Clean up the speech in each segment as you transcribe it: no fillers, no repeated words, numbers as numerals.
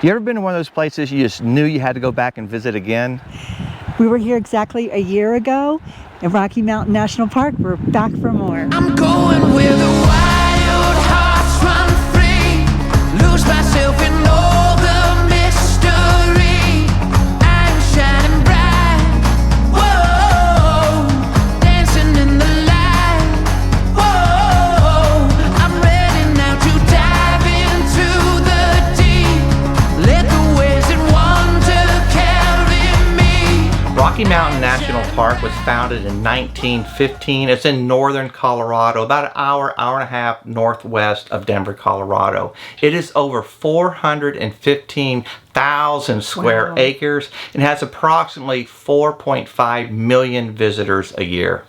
You ever been to one of those places you just knew you had to go back and visit again? We were here exactly a year ago in Rocky Mountain National Park. We're back for more. I'm going where the wild hearts run free, lose myself in all the mystery. I'm shining bright, whoa, dancing in the light, whoa. I'm ready now to dive into the deep, let the waves and wonder carry me. Rocky Mountain National Park was founded in 1915. It's in northern Colorado, about an hour and a half northwest of Denver, Colorado. It is over 415,000 square acres and has approximately 4.5 million visitors a year.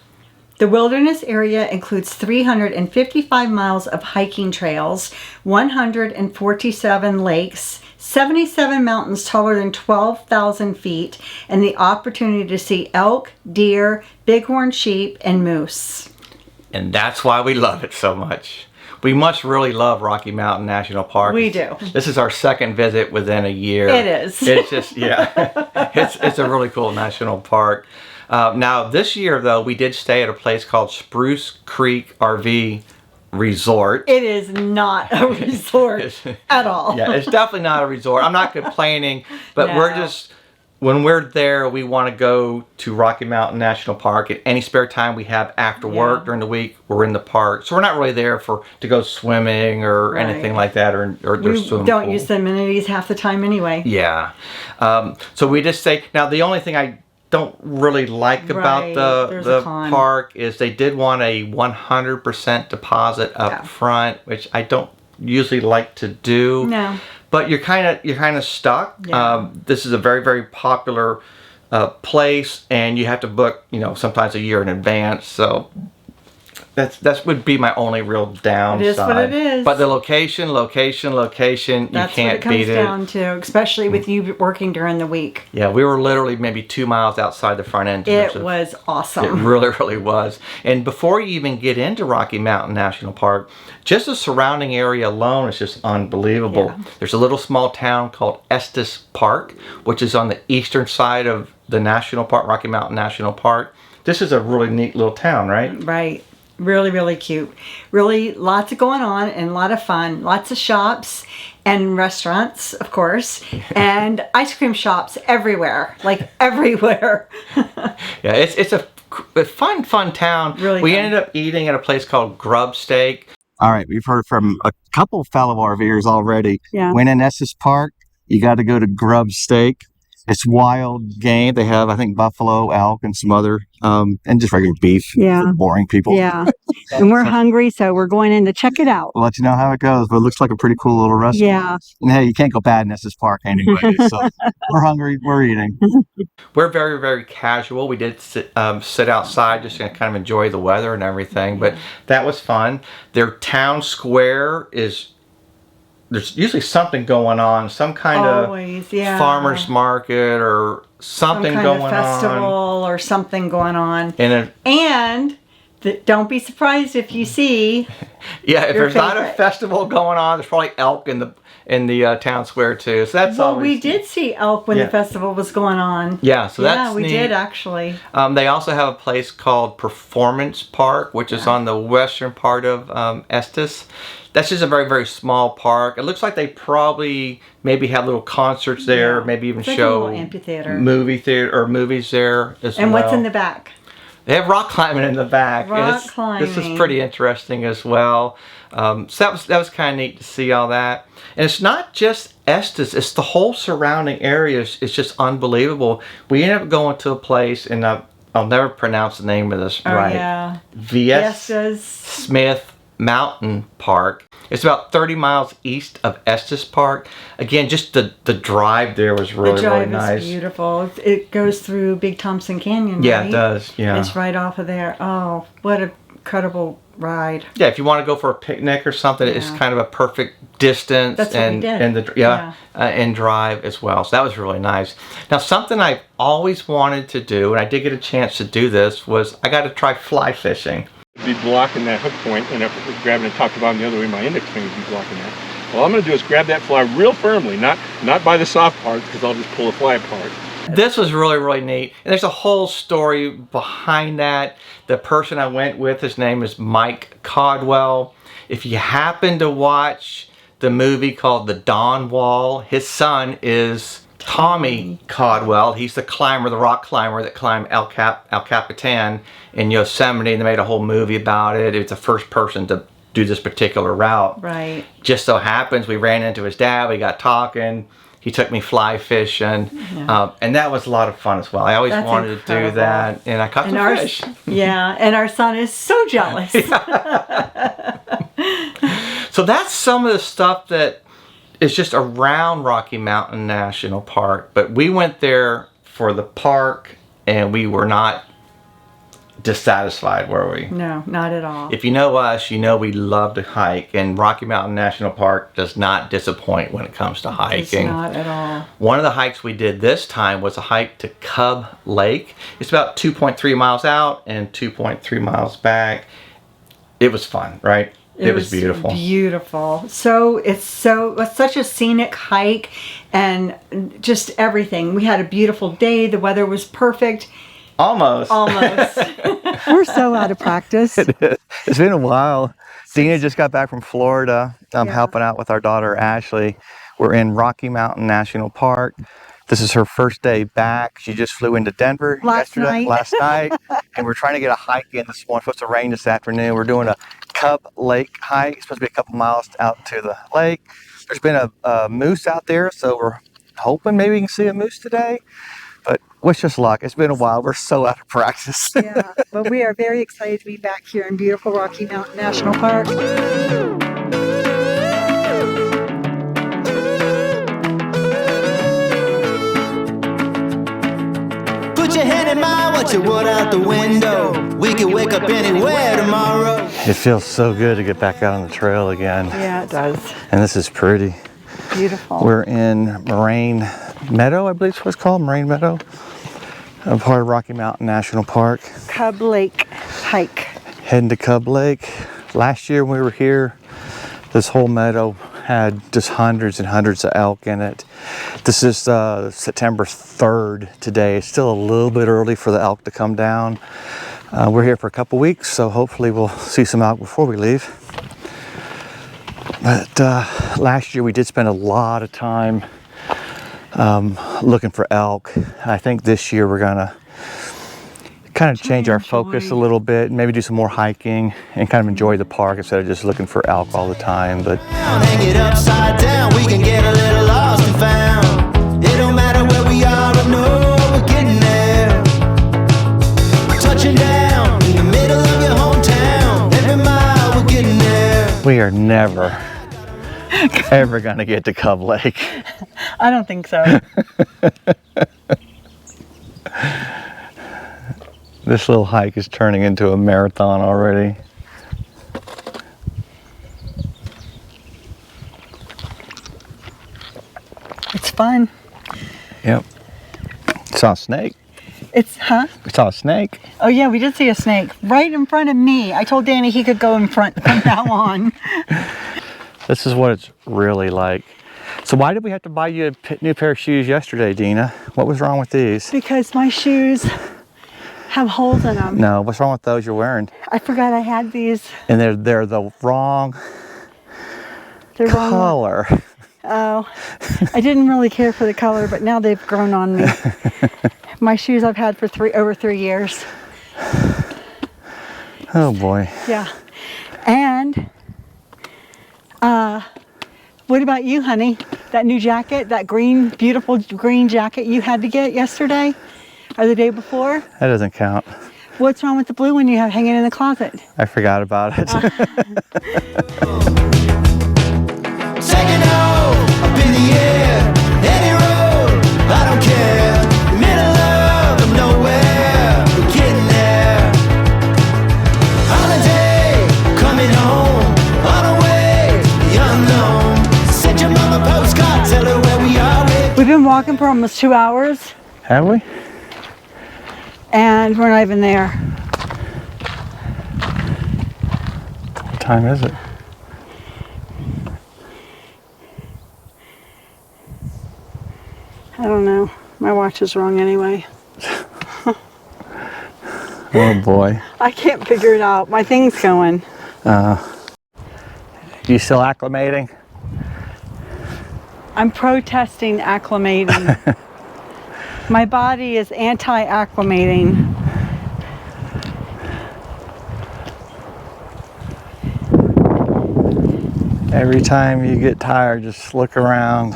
The wilderness area includes 355 miles of hiking trails, 147 lakes, 77 mountains taller than 12,000 feet, and the opportunity to see elk, deer, bighorn sheep, and moose. And that's why we love it so much. We must really love Rocky Mountain National Park. We do. This is our second visit within a year. It is. It's just, yeah, it's a really cool national park. Now, this year, though, we did stay at a place called Spruce Creek RV Resort. It is not a resort at all. Yeah, it's definitely not a resort. I'm not complaining, but No. we're just, when we're there, we want to go to Rocky Mountain National Park. At any spare time we have after work during the week, we're in the park. So we're not really there to go swimming or anything like that, or there's swimming Don't pool. use the amenities half the time anyway. Yeah. So we just say, now the only thing I don't really like about the park is they did want a 100% deposit up front, which I don't usually like to do. No. But you're kind of stuck. Yeah. This is a very, very popular place, and you have to book, sometimes a year in advance. So that would be my only real downside. It is what it is. But the location, That's you can't beat it. what it comes down to, especially with you working during the week. Yeah, we were literally maybe 2 miles outside the front entrance. It was awesome. It really, really was. And before you even get into Rocky Mountain National Park, just the surrounding area alone is just unbelievable. Yeah. There's a little small town called Estes Park, which is on the eastern side of the national park, Rocky Mountain National Park. This is a really neat little town, right? Right. Really, really cute. Really lots of going on and a lot of fun. Lots of shops and restaurants, of course, and ice cream shops everywhere, like everywhere. Yeah, it's a fun town. Really we fun. ended up eating at a place called Grub Steak. All right, we've heard from a couple fellow RVers already. Yeah. When in Estes Park, you got to go to Grub Steak. It's wild game. They have, I think, buffalo, elk, and some other, and just regular beef. Yeah. Boring people. Yeah. And we're hungry, so we're going in to check it out. We'll let you know how it goes, but it looks like a pretty cool little restaurant. Yeah. And hey, you can't go bad in Estes Park anyway, so we're hungry, we're eating. We're very, very casual. We did sit outside just to kind of enjoy the weather and everything, but that was fun. Their town square there's usually something going on, some kind of farmer's market or something going on. Some kind of festival or something going on. And don't be surprised if you see if there's not a festival going on, there's probably elk in the town square too. So that's always, we did see elk when the festival was going on. Yeah, so that's we neat. did actually. They also have a place called Performance Park, which is on the western part of Estes. That's just a very, very small park. It looks like they probably maybe have little concerts there, maybe even show a little amphitheater, movies there as well. And what's in the back? They have rock climbing in the back. Climbing. This is pretty interesting as well. So that was kind of neat to see all that. And it's not just Estes, it's the whole surrounding area is just unbelievable. We ended up going to a place, and I'll never pronounce the name of this right. Yeah. V.S. Smith Mountain Park. It's about 30 miles east of Estes Park. Again, just the drive there was really, really nice. The drive is beautiful. It goes through Big Thompson Canyon, Yeah, right? it does. Yeah. It's right off of there. Oh, what an incredible ride. Yeah, if you want to go for a picnic or something, it's kind of a perfect distance. That's what we did. And drive as well. So that was really nice. Now, something I've always wanted to do, and I did get a chance to do this, was I got to try fly fishing. Be blocking that hook point, and if we're grabbing the top to bottom the other way, my index finger would be blocking that. All I'm going to do is grab that fly real firmly, not by the soft parts, because I'll just pull the fly apart. This was really, really neat. And there's a whole story behind that. The person I went with, his name is Mike Caldwell. If you happen to watch the movie called The Dawn Wall, his son is Tommy Caldwell. He's the climber, the rock climber that climbed El Capitan in Yosemite. And they made a whole movie about it. It's the first person to do this particular route. Right. Just so happens we ran into his dad. We got talking. He took me fly fishing, and that was a lot of fun as well. I always wanted to do that, and I caught some fish. Yeah, and our son is so jealous. So that's some of the stuff that is just around Rocky Mountain National Park. But we went there for the park, and we were not dissatisfied, were we? No, not at all. If you know us, you know we love to hike, and Rocky Mountain National Park does not disappoint when it comes to hiking. It's not at all. One of the hikes we did this time was a hike to Cub Lake. It's about 2.3 miles out and 2.3 miles back. It was fun, right? It was beautiful. Beautiful. So it's such a scenic hike, and just everything. We had a beautiful day. The weather was perfect. Almost. We're so out of practice. It's been a while. Dina just got back from Florida. I'm helping out with our daughter, Ashley. We're in Rocky Mountain National Park. This is her first day back. She just flew into Denver last night. And we're trying to get a hike in this morning. It's supposed to rain this afternoon. We're doing a Cub Lake hike. It's supposed to be a couple miles out to the lake. There's been a moose out there, so we're hoping maybe we can see a moose today. But wish us luck. It's been a while. We're so out of practice. Yeah, but we are very excited to be back here in beautiful Rocky Mountain National Park. Put your hand in mine, what you would out the window. We can wake up anywhere tomorrow. It feels so good to get back out on the trail again. Yeah, it does. And this is pretty. Beautiful. We're in Moraine Meadow, I believe it's what it's called, Moraine Meadow. A part of Rocky Mountain National Park. Cub Lake hike. Heading to Cub Lake. Last year when we were here, this whole meadow had just hundreds and hundreds of elk in it. This is September 3rd today. It's still a little bit early for the elk to come down. We're here for a couple weeks, so hopefully we'll see some elk before we leave. But last year we did spend a lot of time looking for elk. I think this year we're gonna kind of change our focus a little bit, maybe do some more hiking and kind of enjoy the park instead of just looking for elk all the time. But Hang it upside down, we can get a little lost and found. It don't matter where we are, I know we're getting there. Touching down in the middle of your hometown. Every mile we're getting there. we are never ever gonna get to Cub Lake. I don't think so. This little hike is turning into a marathon already. It's fun. Yep. Saw a snake. We saw a snake. Oh yeah, we did see a snake right in front of me. I told Danny he could go in front from now on. This is what it's really like. So why did we have to buy you a new pair of shoes yesterday, Dina? What was wrong with these? Because my shoes have holes in them. No, what's wrong with those you're wearing? I forgot I had these. And they're the wrong color. Oh, I didn't really care for the color, but now they've grown on me. My shoes I've had for over 3 years. Oh boy. Yeah. And what about you, honey? That new jacket, that green, beautiful green jacket you had to get yesterday or the day before? That doesn't count. What's wrong with the blue one you have hanging in the closet? I forgot about it. Taking off up in the air, any road, I don't care. Middle of nowhere, we're getting there. Holiday, coming home, on our way, the unknown. Send your mama a postcard, tell her where we are. We've been walking for almost 2 hours Have we? and we're not even there. What time is it? I don't know. My watch is wrong anyway. Oh boy. I can't figure it out. My thing's going. You still acclimating? I'm protesting acclimating. My body is anti-acclimating. Every time you get tired, just look around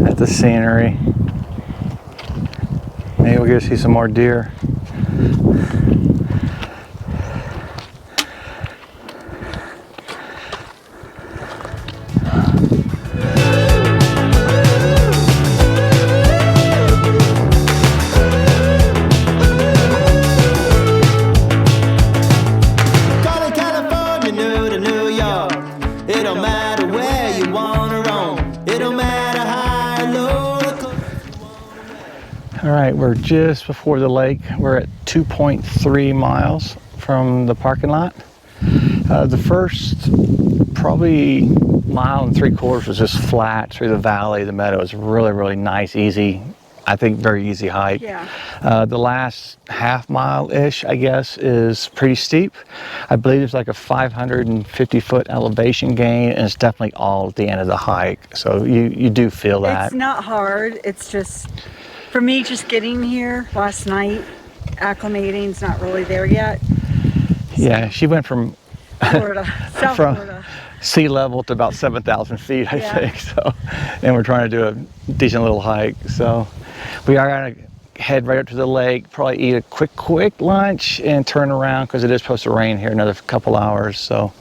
at the scenery. Maybe we'll get to see some more deer. All right, we're just before the lake. We're at 2.3 miles from the parking lot. The first probably 1.75 miles was just flat through the valley. The meadow is really, really nice, easy. I think very easy hike. Yeah. The last half mile-ish, I guess, is pretty steep. I believe there's like a 550-foot elevation gain, and it's definitely all at the end of the hike. So you do feel that. It's not hard. It's just, for me, just getting here last night, acclimating's not really there yet. Yeah, she went from Florida, South from Florida. sea level to about 7,000 feet, I Yeah. think. So, and we're trying to do a decent little hike. So we are going to head right up to the lake, probably eat a quick lunch and turn around because it is supposed to rain here another couple hours. So,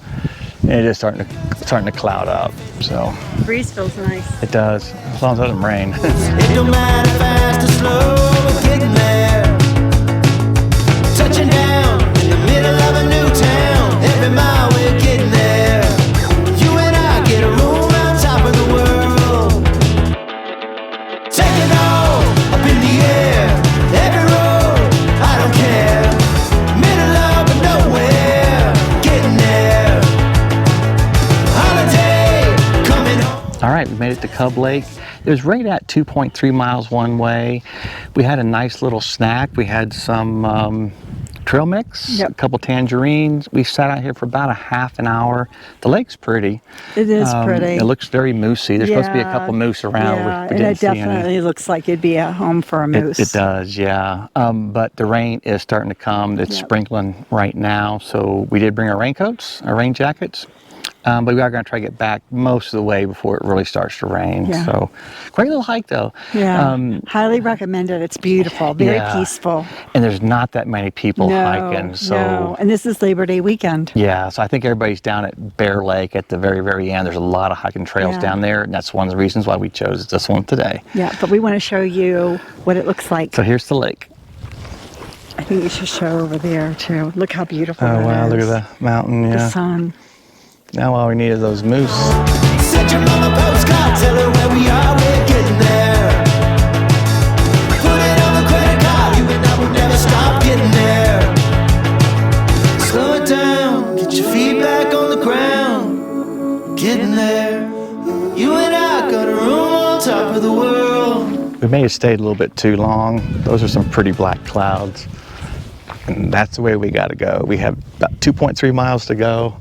and it is starting to cloud up. So Breeze feels nice. it does, as long as it doesn't rain. It don't matter fast or slow, we're getting there. Touching down in the middle of a new town. Every mile we're getting there. You and I get a room on top of the world. Taking off up in the air. Every road, I don't care. Middle of nowhere, getting there. Holiday coming home. All right, we made it to Cub Lake. It was right at 2.3 miles one way. We had a nice little snack. We had some trail mix, Yep. a couple tangerines. We sat out here for about a half an hour. The lake's pretty. It is pretty. It looks very moosey. There's supposed to be a couple moose around. Yeah, We and didn't it see any. definitely looks like it'd be a home for a moose. It does, yeah. But the rain is starting to come. It's Yep. sprinkling right now. So we did bring our raincoats, our rain jackets. But we are going to try to get back most of the way before it really starts to rain. Yeah. So great little hike though. Yeah, highly recommended. It's beautiful, very yeah. peaceful. And there's not that many people hiking. So no. And this is Labor Day weekend. yeah, so I think everybody's down at Bear Lake at the very, very end. There's a lot of hiking trails Yeah. down there. And that's one of the reasons why we chose this one today. Yeah, but we want to show you what it looks like. So here's the lake. I think you should show over there too. Look how beautiful Oh it wow, is. look at the mountain, The yeah. sun. Now all we need is those moose. Send your mama postcard, tell her where we are, we're getting there. Put it on the credit card, you and I will never stop getting there. Slow it down, get your feet back on the ground. Getting there. You and I got a room on top of the world. We may have stayed a little bit too long. Those are some pretty black clouds. And that's the way we got to go. We have about 2.3 miles to go.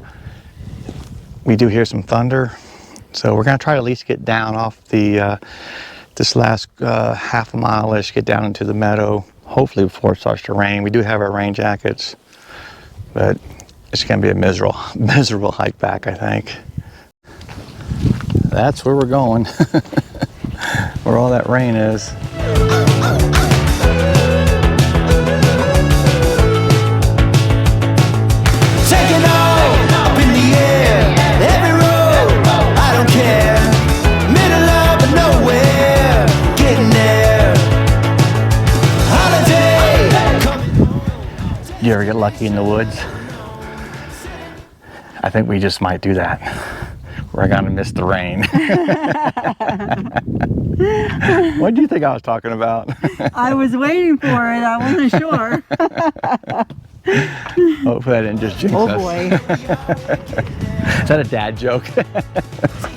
We do hear some thunder. So we're going to try to at least get down off the this last half a mile-ish, get down into the meadow, hopefully before it starts to rain. We do have our rain jackets, but it's going to be a miserable hike back, I think. That's where we're going, where all that rain is. Taking off up in the air. Every road, I don't care. Middle of nowhere, getting there. Holiday coming. You ever get lucky in the woods? I think we just might do that. We're gonna miss the rain. What do you think I was talking about? I was waiting for it. I wasn't sure. Hopefully I didn't just jinx Oh us. boy. Is that a dad joke?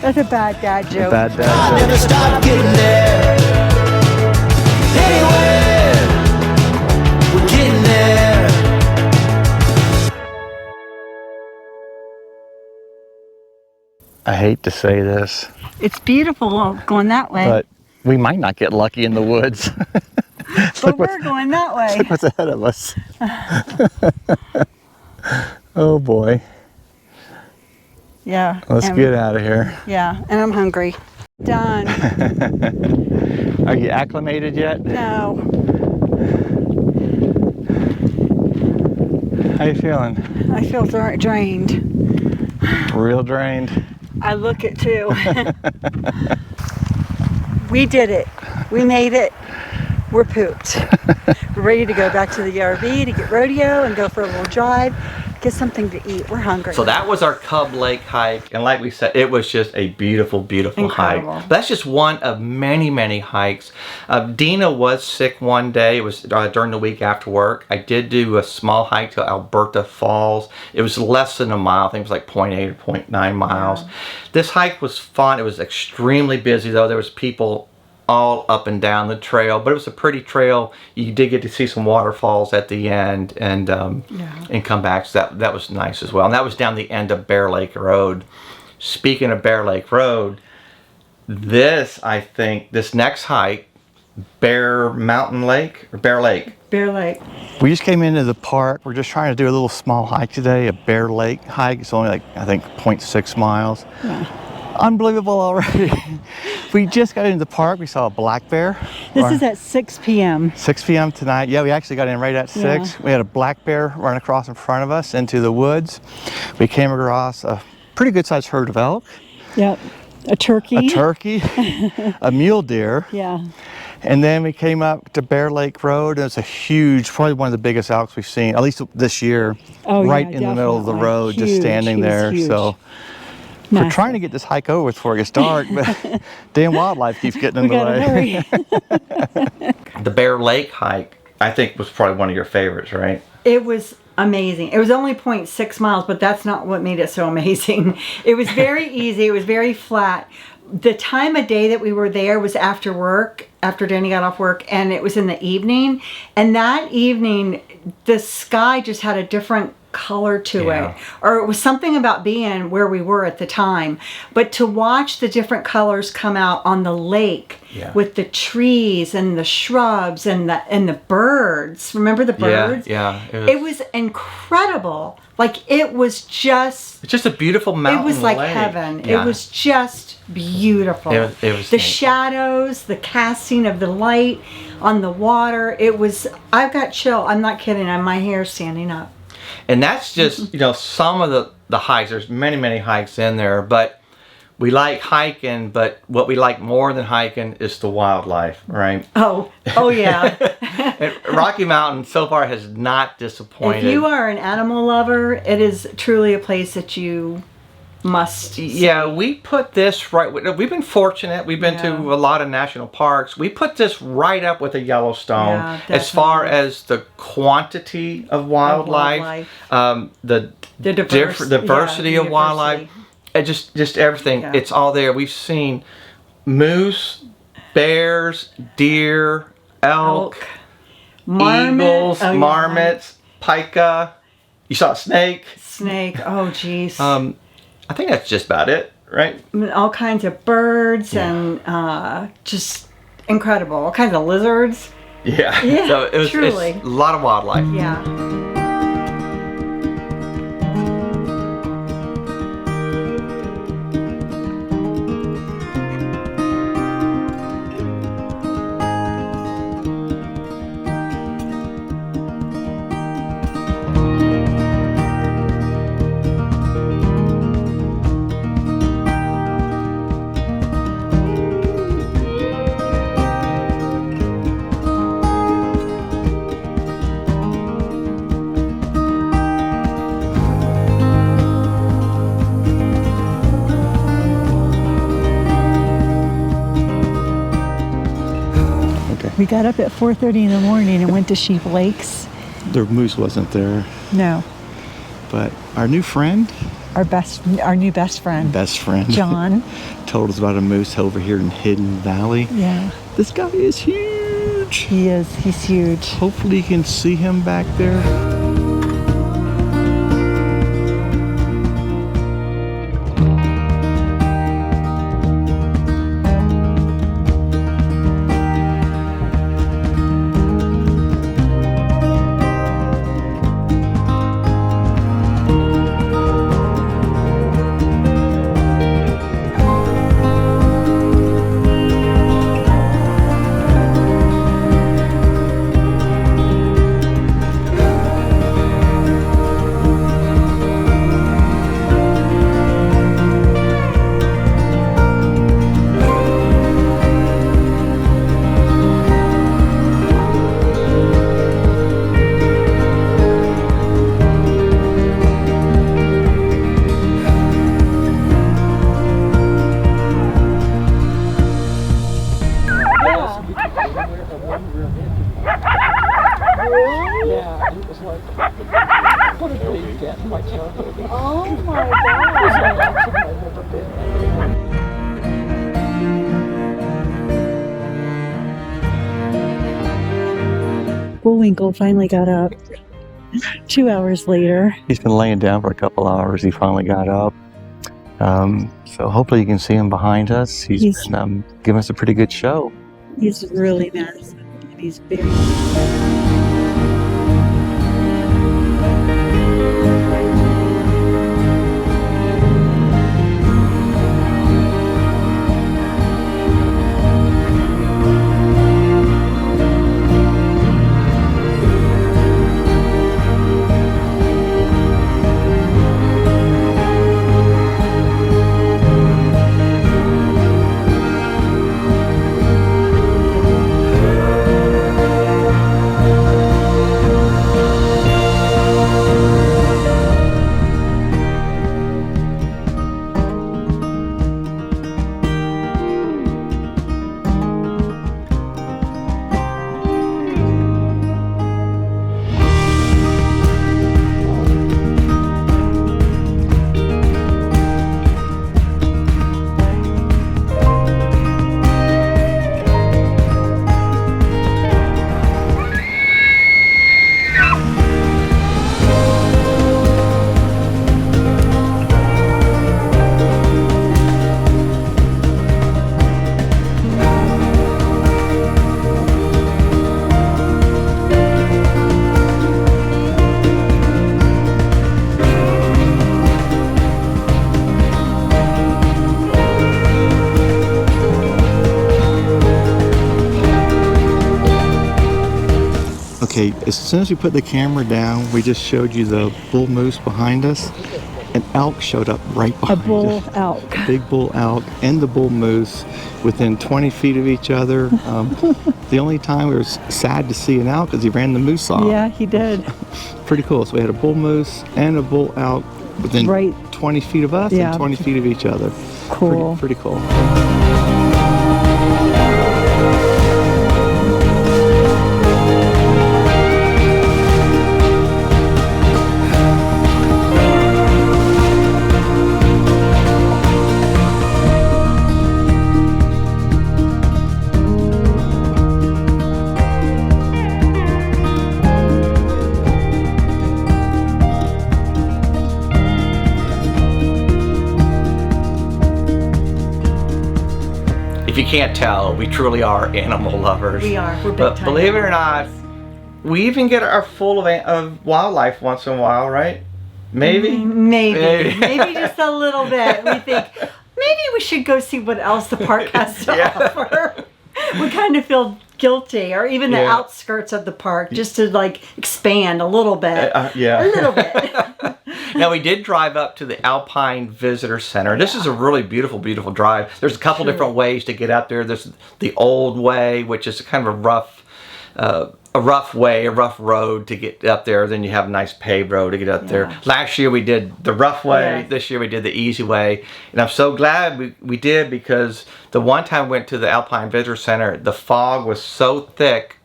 That's a bad dad joke. Bad dad I joke. never stop getting there. I hate to say this, It's beautiful going that way, but we might not get lucky in the woods. but we're going that way. Look what's ahead of us. Oh boy. Yeah. Let's and- get out of here. Yeah, and I'm hungry. Done. Are you acclimated yet? No. How you feeling? I feel drained. Real drained? I look it too. We did it. We made it. We're pooped. We're ready to go back to the RV to get rodeo and go for a little drive, get something to eat. We're hungry. So that was our Cub Lake hike, and like we said, it was just a beautiful, beautiful Incredible. hike. That's just one of many, many hikes. Dina was sick one day. It was during the week after work. I did do a small hike to Alberta Falls. It was less than a mile. I think it was like 0.8 or 0.9 miles. Yeah. This hike was fun. It was extremely busy though. There was people all up and down the trail, but it was a pretty trail. You did get to see some waterfalls at the end and come back, so that was nice as well. And that was down the end of Bear Lake Road. Speaking of Bear Lake Road, this next hike, Bear Mountain Lake or Bear Lake. Bear Lake. We just came into the park. We're just trying to do a little small hike today, a Bear Lake hike. It's only like, I think, 0.6 miles. Yeah. Unbelievable already. We just got into the park. We saw a black bear. This is at 6 p.m. 6 p.m. tonight. Yeah, we actually got in right at 6. Yeah. We had a black bear run across in front of us into the woods. We came across a pretty good sized herd of elk, Yep. A turkey. a turkey, a mule deer. Yeah. And then we came up to Bear Lake Road. And it's a huge, probably one of the biggest elks we've seen, at least this year, Oh, right yeah, in the middle of the definitely. road, just Huge. standing He was there. huge. So we're Massive. trying to get this hike over with before it gets dark, but damn wildlife keeps getting in We the way. gotta hurry. The Bear Lake hike, I think, was probably one of your favorites, right? It was amazing. It was only 0.6 miles, but that's not what made it so amazing. It was very easy. It was very flat. The time of day that we were there was after work, after Danny got off work, and it was in the evening. And that evening, the sky just had a different color to Yeah. it, or it was something about being where we were at the time. But to watch the different colors come out on the lake with the trees and the shrubs and the birds. Remember the birds? Yeah. It was incredible. Like it was just It's just a beautiful mountain. it was like lake. heaven. Yeah. It was just beautiful. It was the neat. shadows, the casting of the light on the water. It was. I've got chill. I'm not kidding. My hair's standing up. And that's just, some of the hikes. There's many, many hikes in there, but we like hiking, but what we like more than hiking is the wildlife, right? Oh yeah. And Rocky Mountain so far has not disappointed. If you are an animal lover, it is truly a place that you must see. Yeah, we put this right. We've been fortunate. We've been to a lot of national parks. We put this right up with a Yellowstone Yeah, as far definitely. as the quantity of wildlife, the diversity of wildlife, and just everything. Yeah. It's all there. We've seen moose, bears, deer, elk, Marmot. eagles, Oh, yeah. marmots, pika. You saw a snake. Snake. Oh geez. I think that's just about it, right? I mean, all kinds of birds and just incredible. All kinds of lizards. Yeah. Yeah, So it's truly. a lot of wildlife. Yeah. We got up at 4:30 in the morning and went to Sheep Lakes. The moose wasn't there, No, but our new friend, our new best friend, John. told us about a moose over here in Hidden Valley. Yeah, This guy is huge. he is. He's huge. Hopefully you can see him back there. Yeah, it was like, what a big get in my childhood. Oh my God. I've never been. Bullwinkle finally got up 2 hours later. He's been laying down for a couple hours. He finally got up. So hopefully you can see him behind us. He's been giving us a pretty good show. He's really nice. He's very Okay, as soon as we put the camera down, we just showed you the bull moose behind us. An elk showed up right behind us. a bull elk. Big bull elk and the bull moose within 20 feet of each other. The only time we were sad to see an elk because he ran the moose off. Yeah, he did. Pretty cool. So we had a bull moose and a bull elk within Right. 20 feet of us Yeah. and 20 feet of each other. Cool. Pretty cool. If you can't tell, we truly are animal lovers. We are. We're big But time believe it or animal not, we even get our full of wildlife once in a while, right? Maybe? Maybe just a little bit. We think maybe we should go see what else the park has to Yeah. offer. We kind of feel guilty, or even the Yeah. outskirts of the park, just to like expand a little bit. Yeah. A little bit. Now, we did drive up to the Alpine Visitor Center. This is a really beautiful, beautiful drive. There's a couple different ways to get up there. There's the old way, which is kind of a rough road to get up there. Then you have a nice paved road to get up there. Last year we did the rough way. Yes. This year we did the easy way. And I'm so glad we did, because the one time we went to the Alpine Visitor Center, the fog was so thick,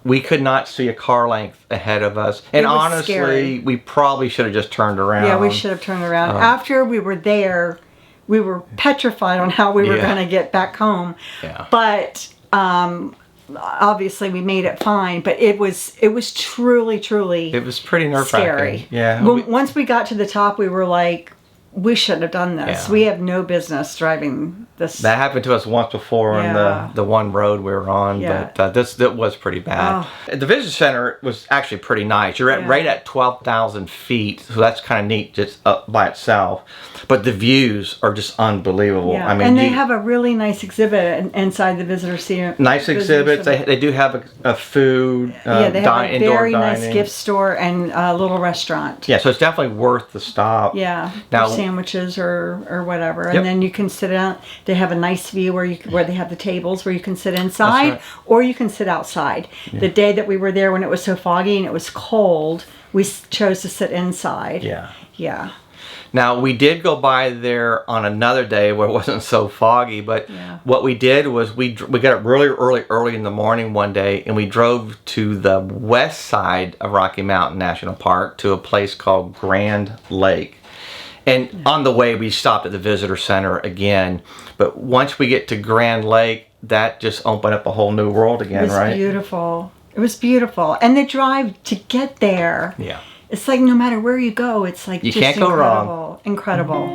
we could not see a car length ahead of us. And It was honestly, scary. we probably should have just turned around. Yeah, we should have turned around. After we were there, we were petrified on how we were Yeah. going to get back home. Yeah. But obviously we made it fine. But it was truly, truly It was pretty nerve-wracking. scary. Yeah. Once we got to the top, we were like, we shouldn't have done this. Yeah. We have no business driving this. That happened to us once before on Yeah. the one road we were on, Yeah. but that was pretty bad. The visitor center was actually pretty nice. You're right at 12,000 feet, so that's kind of neat just up by itself. But the views are just unbelievable. Yeah. I mean, and they have a really nice exhibit inside the visitor center. nice exhibits. They do have a food, yeah, they have a indoor very nice dining. gift store and a little restaurant. Yeah, so it's definitely worth the stop. Yeah, Now- or sandwiches or whatever, Yep. and then you can sit out. They have a nice view where they have the tables where you can sit inside, right. or you can sit outside. The day that we were there, when it was so foggy and it was cold, we chose to sit inside. Yeah. Yeah. Now, we did go by there on another day where it wasn't so foggy, but what we did was we got up really early in the morning one day, and we drove to the west side of Rocky Mountain National Park to a place called Grand Lake. And on the way, we stopped at the visitor center again. But once we get to Grand Lake, that just opened up a whole new world again, right? It was beautiful. It was beautiful. And the drive to get there. Yeah. It's like no matter where you go, it's like you just can't go wrong. Incredible.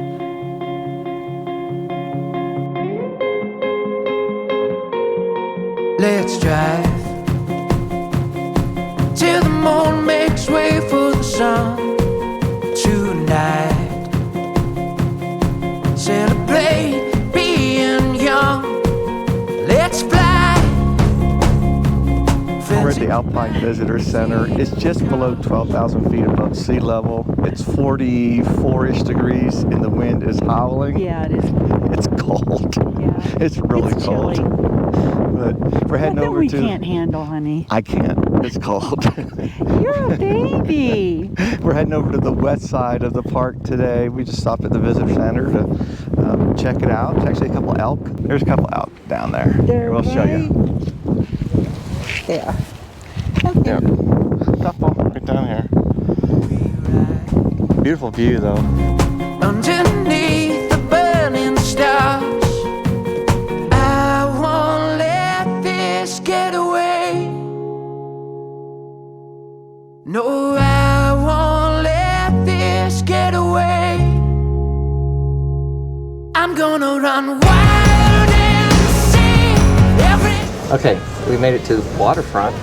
Let's drive till the moon makes way for the sun tonight. Celebrate being young. Let's fly. We're at the Alpine Visitor Center. It's just below 12,000 feet above sea level. It's 44-ish degrees and the wind is howling. Yeah, it is. It's cold. Yeah. It's really It's cold. chilly. But we're heading That over we to... can't handle, honey. I can't. It's cold. You're a baby. We're heading over to the west side of the park today. We just stopped at the visitor center to check it out. There's actually a couple elk. There's a couple elk down there. They're We'll show you. Yeah. Yep. Couple right down here. Beautiful view though. Underneath the burning stars, I won't let this get away. No, I won't let this get away. I'm gonna run wild and see every... Okay, we made it to the waterfront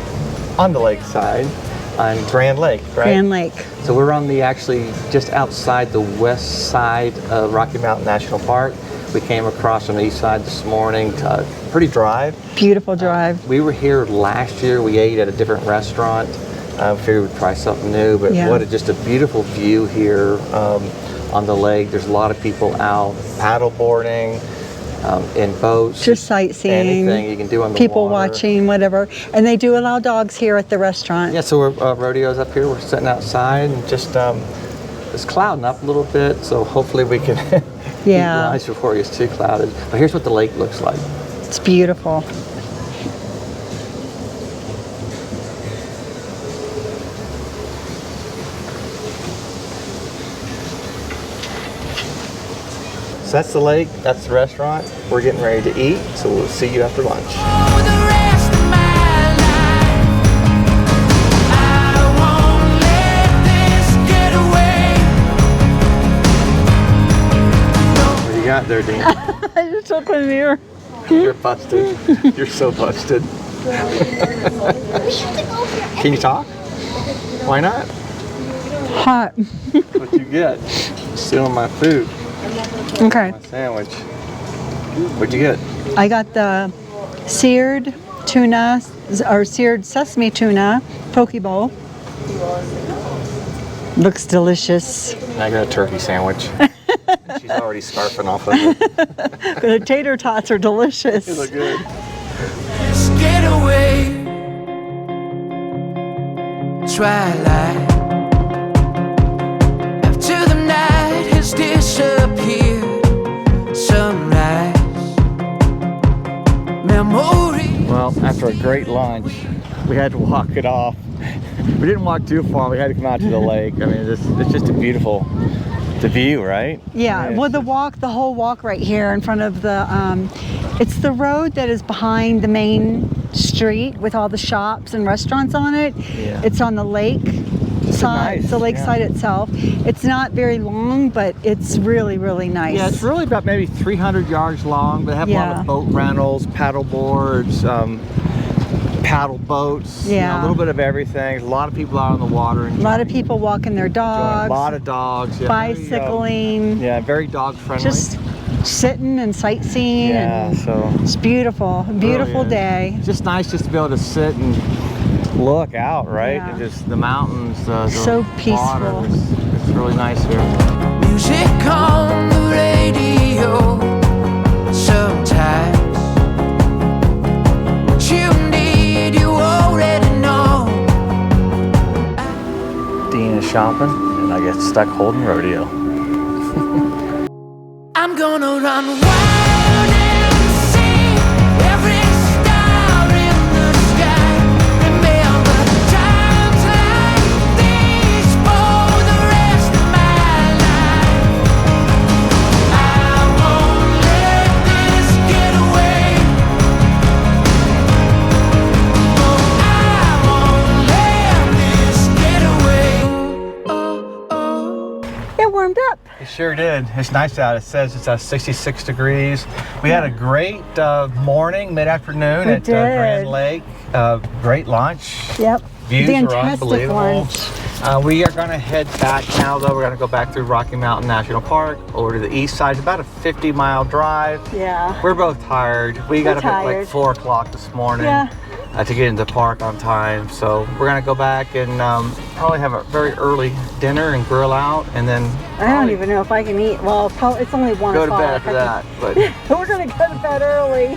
On the lake side. on Grand Lake, right? Grand Lake. So we're on the actually just outside the west side of Rocky Mountain National Park. We came across from the east side this morning. Pretty dry. Beautiful drive. We were here last year. We ate at a different restaurant. Figured we'd try something new, but Yeah. just a beautiful view here on the lake. There's a lot of people out paddle boarding, in boats. Just sightseeing. Anything you can do on the People water. watching, whatever. And they do allow dogs here at the restaurant. Yeah, so we're rodeo's up here. We're sitting outside and just it's clouding up a little bit, so hopefully we can eat lunch before it gets too clouded. But here's what the lake looks like. It's beautiful. So that's the lake, that's the restaurant. We're getting ready to eat, so we'll see you after lunch. For the rest of my life, I won't let this get away. What do you got there, Dean? I just opened the mirror. You're busted. You're so busted. Can you talk? Why not? Hot. What'd you get? Stealing my food. Okay. My sandwich. What'd you get? I got the seared tuna, or seared sesame tuna poke bowl. Looks delicious. I got a turkey sandwich. She's already scarfing off of it. The tater tots are delicious. They look good. Let's get away. Twilight. After the night has disappeared. Sunrise. Memory. Well, after a great lunch, we had to walk it off. We didn't walk too far. We had to come out to the lake. I mean, it's just a beautiful, the view, right? Yeah, well, the whole walk right here in front of the, it's the road that is behind the main street with all the shops and restaurants on it. Yeah. It's on the lake side, nice, the lake side itself. It's not very long, but it's really, really nice. Yeah, it's really about maybe 300 yards long, but they have a lot of boat rentals, paddle boards, paddle boats, you know, a little bit of everything. A lot of people out on the water. A lot of people walking their dogs. A lot of dogs. Yeah, bicycling. Very dog friendly. Just sitting and sightseeing. Yeah, and so it's beautiful. Beautiful really day. It's just nice just to be able to sit and look out, right? Yeah. And just the mountains, the So water. peaceful. It's really nice here. Music on the radio. Sometimes what you need, you already know. Dean is shopping, and I get stuck holding rodeo. I'm gonna run wild and see every star in the sky. Remember times like these for the rest of my life. I won't let this get away. No, I won't let this get away. Oh, oh. It warmed up. It sure did. It's nice out. It says it's 66 degrees. We had a great morning, mid-afternoon We at did. Grand Lake. Great lunch. Yep. Views were Fantastic unbelievable. lunch. We are going to head back now, though. We're going to go back through Rocky Mountain National Park over to the east side. It's about a 50-mile drive. Yeah. We're both tired. We got up at like tired. 4 o'clock this morning. Yeah. To get into the park on time. So we're gonna go back and probably have a very early dinner and grill out, and then I don't even know if I can eat. Well, probably, it's only 1 go to o'clock. bed after that. But We're going to go to bed early.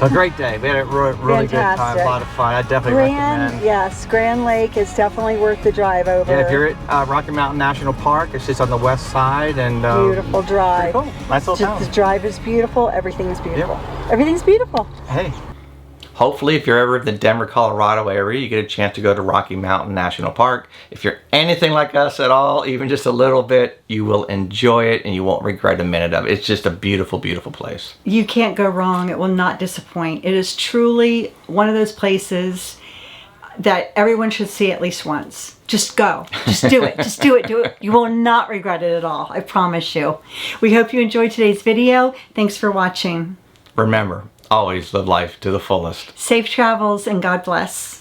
a great day. We had a really good time, a Fantastic. lot of fun. I definitely recommend. Yes, Grand Lake is definitely worth the drive over. Yeah, if you're at Rocky Mountain National Park, it's just on the west side, and Beautiful drive. pretty cool. Nice little The town. drive is beautiful. Everything's beautiful. Everything's beautiful. Hey. Hopefully, if you're ever in the Denver, Colorado area, you get a chance to go to Rocky Mountain National Park. If you're anything like us at all, even just a little bit, you will enjoy it and you won't regret a minute of it. It's just a beautiful, beautiful place. You can't go wrong. It will not disappoint. It is truly one of those places that everyone should see at least once. Just go. Just do it. Just do it. Do it. You will not regret it at all. I promise you. We hope you enjoyed today's video. Thanks for watching. Remember, always live life to the fullest. Safe travels and God bless.